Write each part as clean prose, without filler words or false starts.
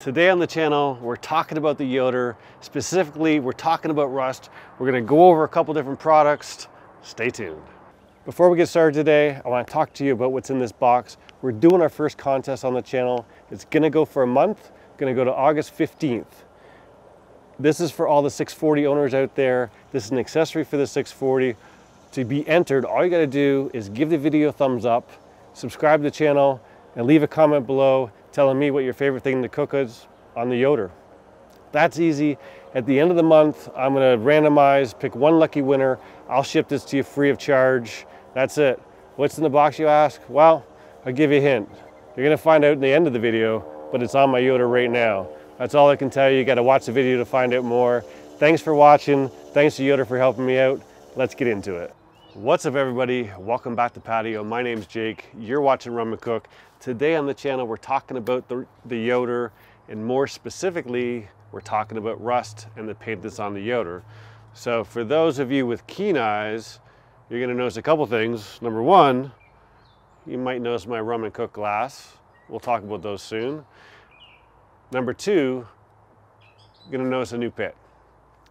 Today on the channel, we're talking about the Yoder. Specifically, we're talking about rust. We're gonna go over a couple different products. Stay tuned. Before we get started today, I wanna talk to you about what's in this box. We're doing our first contest on the channel. It's gonna go for a month, gonna go to August 15th. This is for all the 640 owners out there. This is an accessory for the 640. To be entered, all you gotta do is give the video a thumbs up, subscribe to the channel, and leave a comment below telling me what your favorite thing to cook is on the Yoder. That's easy. At the end of the month, I'm gonna randomize, pick one lucky winner. I'll ship this to you free of charge. That's it. What's in the box, you ask? Well, I'll give you a hint. You're gonna find out in the end of the video, but it's on my Yoder right now. That's all I can tell you. You gotta watch the video to find out more. Thanks for watching. Thanks to Yoder for helping me out. Let's get into it. What's up, everybody? Welcome back to Patio. My name's Jake. You're watching Rum and Cook. Today on the channel, we're talking about the Yoder, and more specifically, we're talking about rust and the paint that's on the Yoder. So for those of you with keen eyes, you're gonna notice a couple things. Number one, you might notice my Rum and Cook glass. We'll talk about those soon. Number two, you're gonna notice a new pit.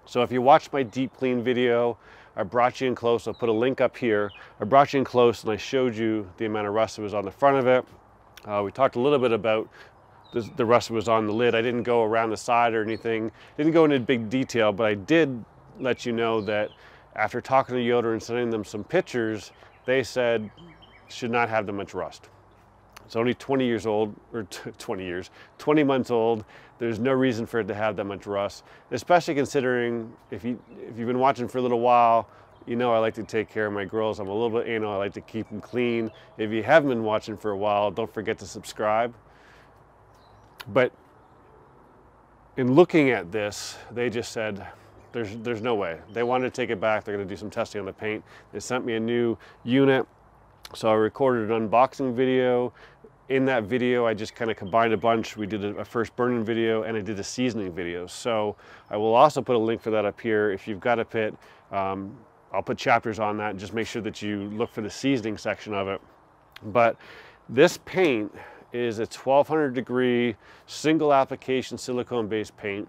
So if you watched my deep clean video, I brought you in close. I'll put a link up here. I brought you in close and I showed you the amount of rust that was on the front of it. We talked a little bit about the rust that was on the lid. I didn't go around the side or anything. Didn't go into big detail, but I did let you know that after talking to Yoder and sending them some pictures, they said should not have that much rust. It's only 20 years old, or 20 months old. There's no reason for it to have that much rust, especially considering if you've been watching for a little while, you know I like to take care of my grills. I'm a little bit anal, I like to keep them clean. If you haven't been watching for a while, don't forget to subscribe. But in looking at this, they just said, there's no way. They wanted to take it back. They're gonna do some testing on the paint. They sent me a new unit. So I recorded an unboxing video. In that video, I just kind of combined a bunch. We did a first burning video and I did a seasoning video. So I will also put a link for that up here. If you've got a pit, I'll put chapters on that and just make sure that you look for the seasoning section of it. But this paint is a 1200 degree single application silicone based paint.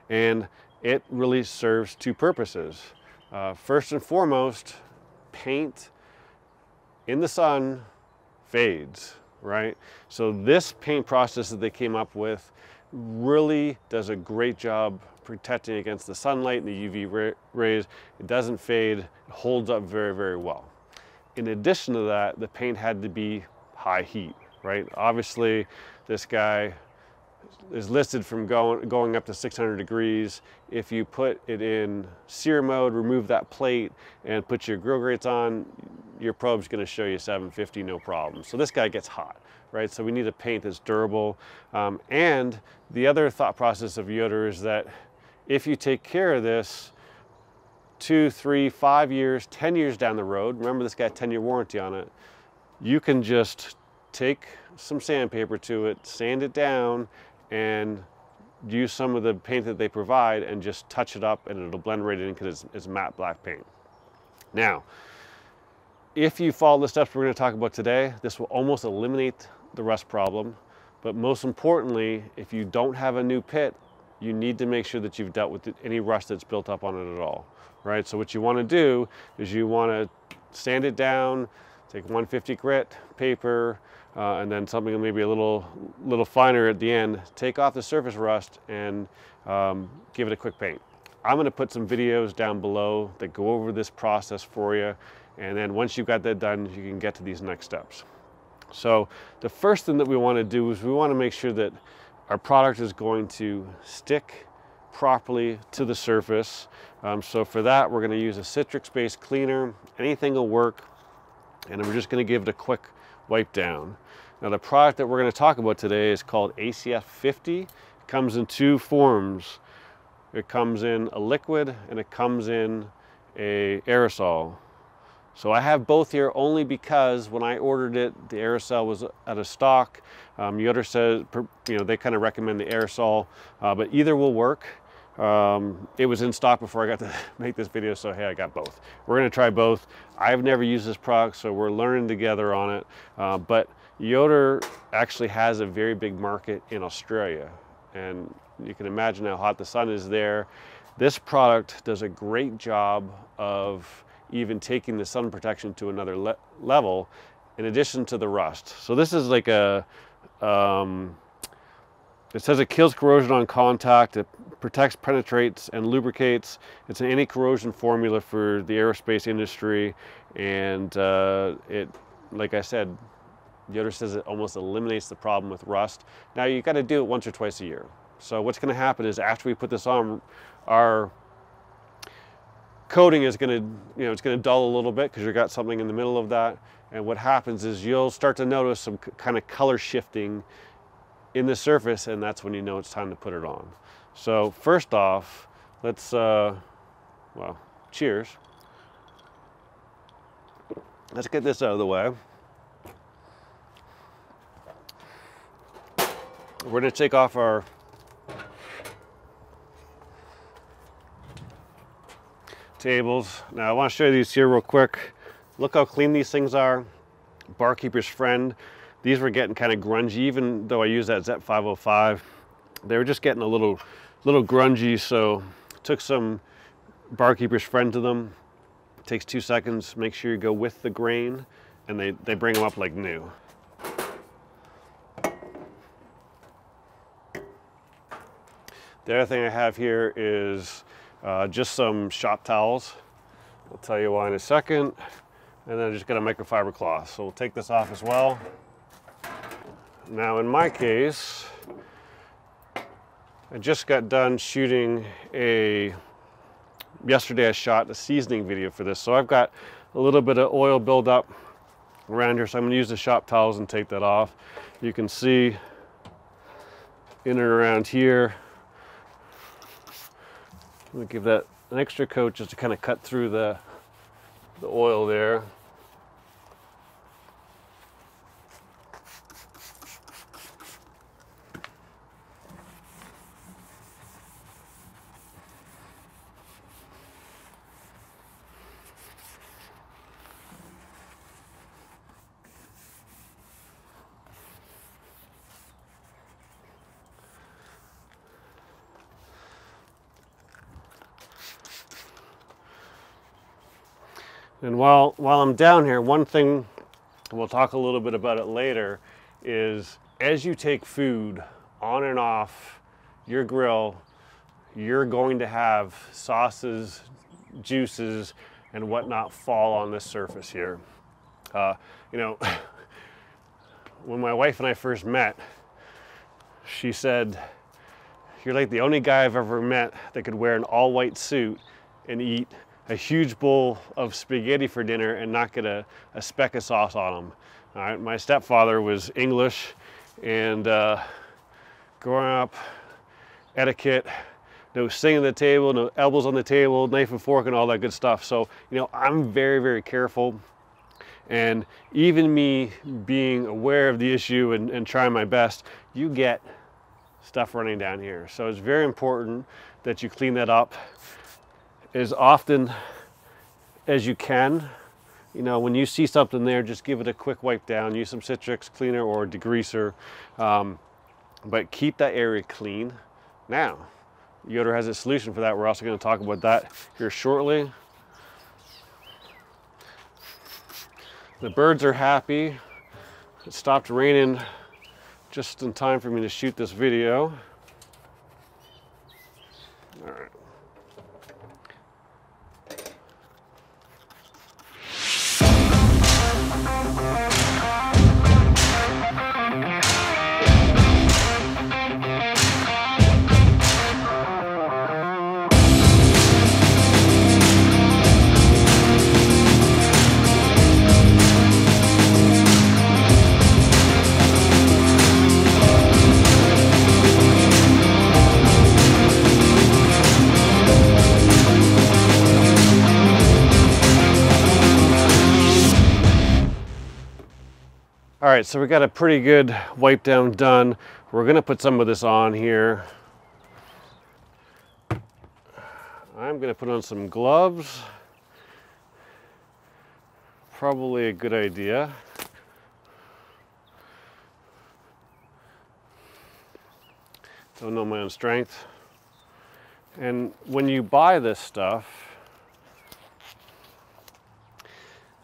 And it really serves two purposes. First and foremost, paint in the sun fades, right? So this paint process that they came up with really does a great job protecting against the sunlight and the UV rays. It doesn't fade, it holds up very, very well. In addition to that, the paint had to be high heat, right? Obviously, this guy is listed from going up to 600 degrees. If you put it in sear mode, remove that plate and put your grill grates on, your probe's gonna show you 750, no problem. So this guy gets hot, right? So we need a paint that's durable. And the other thought process of Yoder is that if you take care of this 2, 3, 5 years, 10 years down the road, remember this got a 10-year warranty on it, you can just take some sandpaper to it, sand it down, and use some of the paint that they provide and just touch it up and it'll blend right in because it's matte black paint. Now, if you follow the steps we're going to talk about today, this will almost eliminate the rust problem. But most importantly, if you don't have a new pit, you need to make sure that you've dealt with any rust that's built up on it at all, right? So what you want to do is you want to sand it down, take 150 grit paper, and then something maybe a little finer at the end, take off the surface rust and give it a quick paint. I'm going to put some videos down below that go over this process for you. And then once you've got that done, you can get to these next steps. So the first thing that we want to do is we want to make sure that our product is going to stick properly to the surface. So for that, we're going to use a citrix-based cleaner. Anything will work. And then we're just going to give it a quick wipe down. Now the product that we're going to talk about today is called YS640s. It comes in two forms. It comes in a liquid and it comes in a aerosol. So I have both here only because when I ordered it, the aerosol was out of stock. Yoder says, they kind of recommend the aerosol, but either will work. It was in stock before I got to make this video, so hey, I got both. We're gonna try both. I've never used this product, so we're learning together on it. But Yoder actually has a very big market in Australia, and you can imagine how hot the sun is there. This product does a great job of even taking the sun protection to another level in addition to the rust. So this is like a, it says it kills corrosion on contact, it protects, penetrates, and lubricates. It's an anti-corrosion formula for the aerospace industry, and it, like I said, Yoder says it almost eliminates the problem with rust. Now you got to do it once or twice a year. So what's going to happen is after we put this on, our coating is going to, it's going to dull a little bit because you've got something in the middle of that. And what happens is you'll start to notice some kind of color shifting in the surface, and that's when you know it's time to put it on. So first off, let's, well, cheers. Let's get this out of the way. We're going to take off our tables. Now I want to show you these here real quick. Look how clean these things are. Barkeeper's friend. These were getting kind of grungy, even though I used that Z505. They were just getting a little grungy, so took some Barkeeper's friend to them. It takes 2 seconds. Make sure you go with the grain, and they bring them up like new. The other thing I have here is just some shop towels. I'll tell you why in a second. And then I just got a microfiber cloth. So we'll take this off as well. Now in my case, I just got done shooting yesterday I shot a seasoning video for this. So I've got a little bit of oil buildup around here. So I'm gonna use the shop towels and take that off. You can see in and around here. I'm gonna give that an extra coat just to kind of cut through the oil there. And while I'm down here, one thing, we'll talk a little bit about it later, is as you take food on and off your grill, you're going to have sauces, juices, and whatnot fall on this surface here. You know, when my wife and I first met, she said, "You're like the only guy I've ever met that could wear an all-white suit and eat a huge bowl of spaghetti for dinner and not get a speck of sauce on them." All right, my stepfather was English, and growing up, etiquette, no sitting at the table, no elbows on the table, knife and fork and all that good stuff. So, you know, I'm very, very careful. And even me being aware of the issue and trying my best, you get stuff running down here. So it's very important that you clean that up as often as you can. You know, when you see something there, just give it a quick wipe down. Use some Citrix cleaner or degreaser, but keep that area clean. Now, Yoder has a solution for that. We're also going to talk about that here shortly. The birds are happy. It stopped raining just in time for me to shoot this video. All right. All right, so we got a pretty good wipe down done. We're gonna put some of this on here. I'm gonna put on some gloves. Probably a good idea. Don't know my own strength. And when you buy this stuff,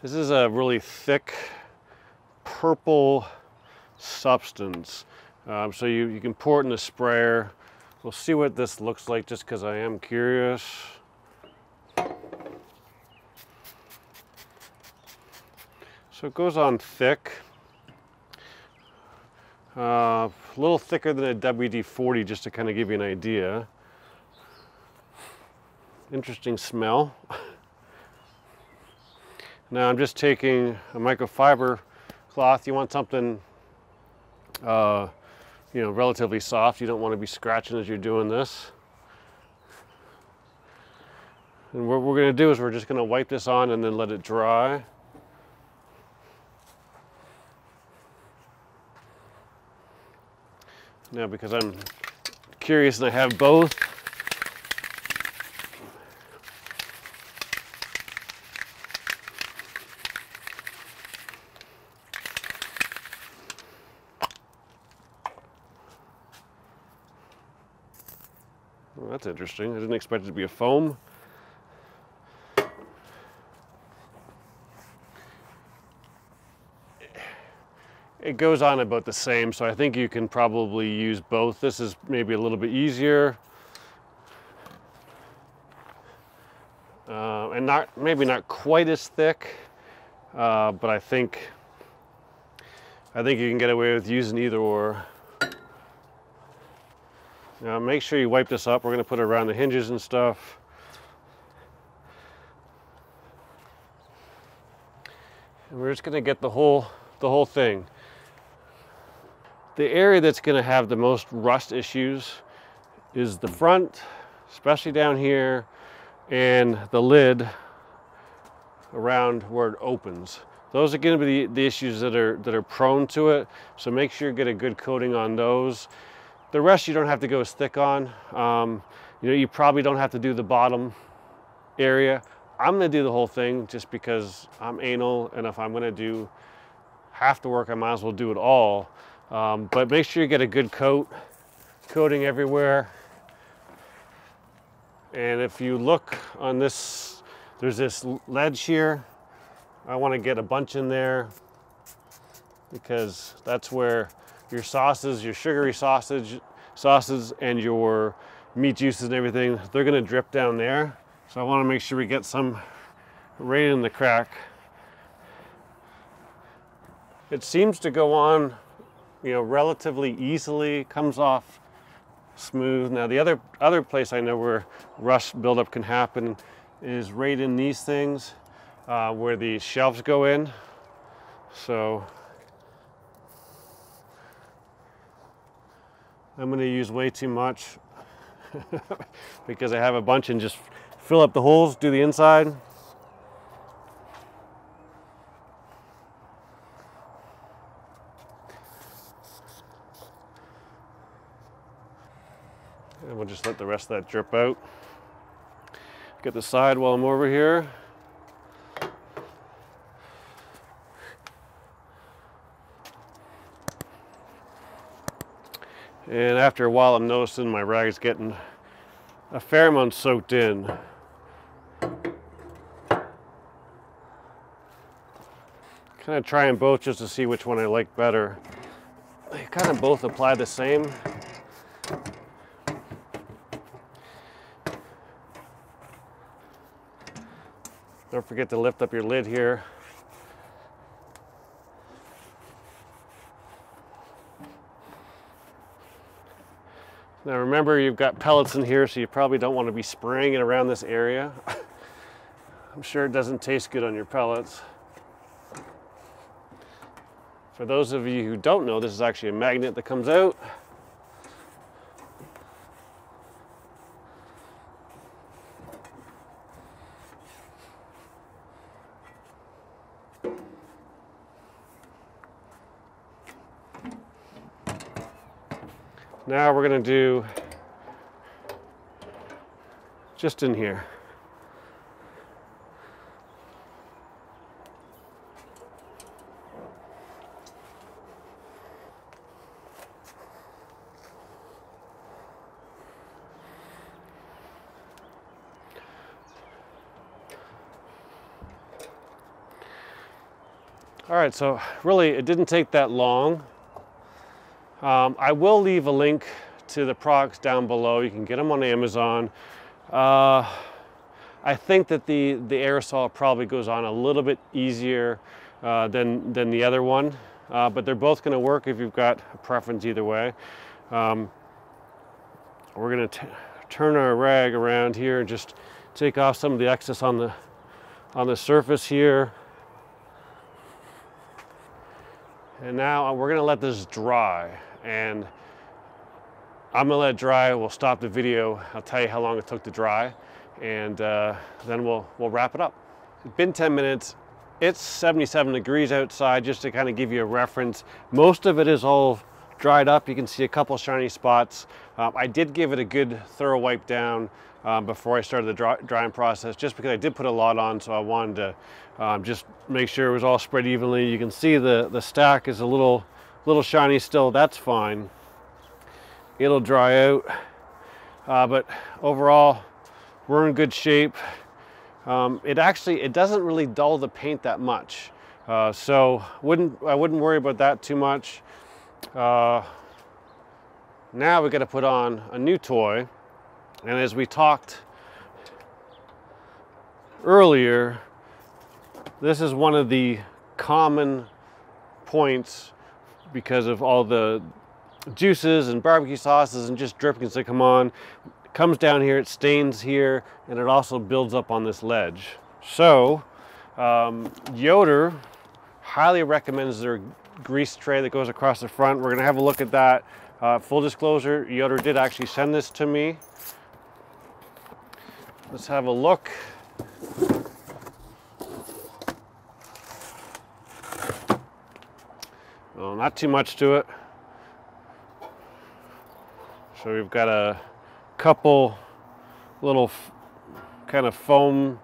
this is a really thick purple substance. So you can pour it in the sprayer. We'll see what this looks like just because I am curious. So it goes on thick. A little thicker than a WD-40 just to kind of give you an idea. Interesting smell. Now I'm just taking a microfiber cloth. You want something you know, relatively soft. You don't want to be scratching as you're doing this. And what we're going to do is we're just going to wipe this on and then let it dry. Now, because I'm curious and I have both, well, that's interesting. I didn't expect it to be a foam. It goes on about the same, so I think you can probably use both. This is maybe a little bit easier. And maybe not quite as thick, but I think you can get away with using either or. Now make sure you wipe this up. We're going to put it around the hinges and stuff. And we're just going to get the whole thing. The area that's going to have the most rust issues is the front, especially down here, and the lid around where it opens. Those are going to be the issues that are prone to it. So make sure you get a good coating on those. The rest you don't have to go as thick on. You know, you probably don't have to do the bottom area. I'm going to do the whole thing just because I'm anal, and if I'm going to do half the work, I might as well do it all. But make sure you get a good coating everywhere. And if you look on this, there's this ledge here. I want to get a bunch in there because that's where your sauces, your sugary sauces and your meat juices and everything, they're going to drip down there. So I want to make sure we get some right in the crack. It seems to go on, you know, relatively easily, comes off smooth. Now the other place I know where rust buildup can happen is right in these things where the shelves go in. So I'm going to use way too much because I have a bunch, and just fill up the holes, do the inside. And we'll just let the rest of that drip out. Get the side while I'm over here. And after a while, I'm noticing my rag is getting a fair amount soaked in. Kind of trying both just to see which one I like better. They kind of both apply the same. Don't forget to lift up your lid here. Now remember, you've got pellets in here, so you probably don't want to be spraying it around this area. I'm sure it doesn't taste good on your pellets. For those of you who don't know, this is actually a magnet that comes out. Now we're going to do just in here. All right, so really it didn't take that long. I will leave a link to the products down below. You can get them on Amazon. I think that the aerosol probably goes on a little bit easier than the other one, but they're both going to work if you've got a preference either way. We're going to turn our rag around here and just take off some of the excess on the surface here. And now we're going to let this dry, and I'm going to let it dry. We'll stop the video. I'll tell you how long it took to dry, and then we'll wrap it up. It's been 10 minutes. It's 77 degrees outside, just to kind of give you a reference. Most of it is all dried up. You can see a couple shiny spots. I did give it a good thorough wipe down before I started the drying process, just because I did put a lot on, so I wanted to just make sure it was all spread evenly. You can see the stack is a little shiny still. That's fine. It'll dry out, but overall we're in good shape. It doesn't really dull the paint that much, so I wouldn't worry about that too much. Now we got to put on a new toy, and as we talked earlier, this is one of the common points because of all the juices and barbecue sauces and just drippings that come on. It comes down here, it stains here, and it also builds up on this ledge. So Yoder highly recommends their grease tray that goes across the front. We're going to have a look at that. Full disclosure, Yoder did actually send this to me. Let's have a look. Well, not too much to it. So we've got a couple little kind of foam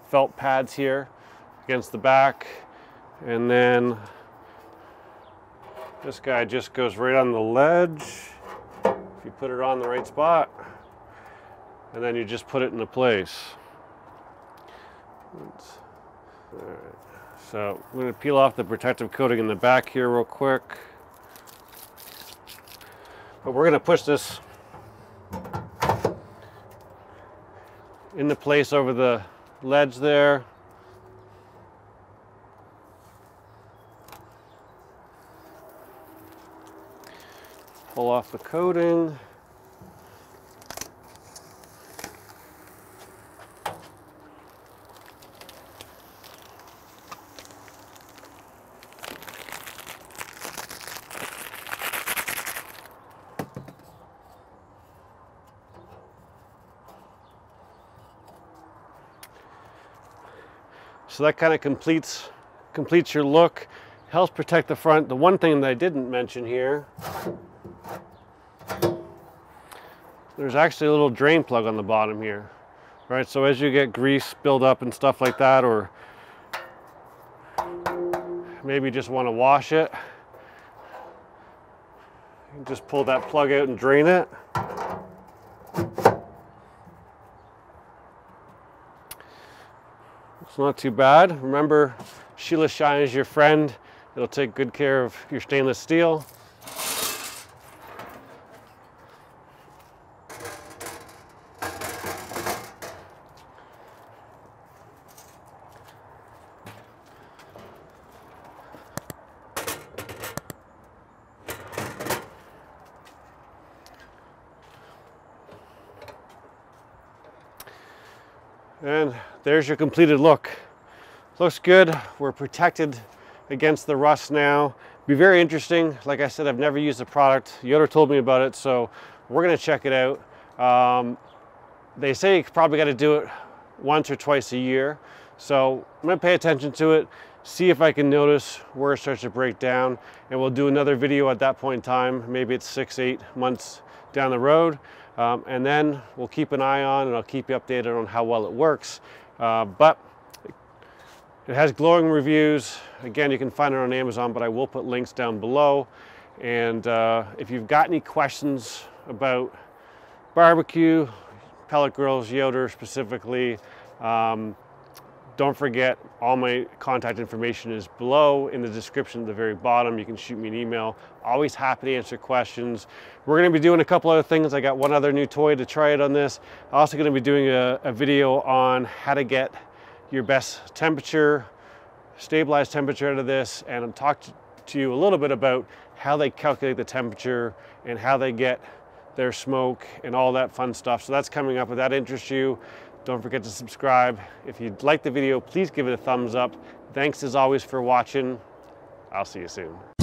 felt pads here against the back, and then this guy just goes right on the ledge if you put it on the right spot, and then you just put it into place. All right. So I'm going to peel off the protective coating in the back here real quick. But we're going to push this into place over the ledge there. Pull off the coating. So that kind of completes your look, helps protect the front. The one thing that I didn't mention here, there's actually a little drain plug on the bottom here, right? So as you get grease build up and stuff like that, or maybe you just want to wash it, you can just pull that plug out and drain it. It's not too bad. Remember, Sheila Shine is your friend. It'll take good care of your stainless steel. And there's your completed look. Looks good. We're protected against the rust now. Be very interesting. Like I said, I've never used the product. Yoder told me about it, so we're gonna check it out. They say you probably got to do it once or twice a year. So I'm gonna pay attention to it, see if I can notice where it starts to break down, and we'll do another video at that point in time. Maybe it's 6-8 months down the road. And then we'll keep an eye on, and I'll keep you updated on how well it works. But it has glowing reviews. Again, you can find it on Amazon, but I will put links down below. And if you've got any questions about barbecue, pellet grills, Yoder specifically, Don't forget, all my contact information is below in the description at the very bottom. You can shoot me an email. Always happy to answer questions. We're going to be doing a couple other things. I got one other new toy to try it on this. I'm also going to be doing a video on how to get your best temperature, stabilized temperature out of this, and I'm talking to you a little bit about how they calculate the temperature and how they get their smoke and all that fun stuff. So that's coming up. If that interests you, don't forget to subscribe. If you like the video, please give it a thumbs up. Thanks as always for watching. I'll see you soon.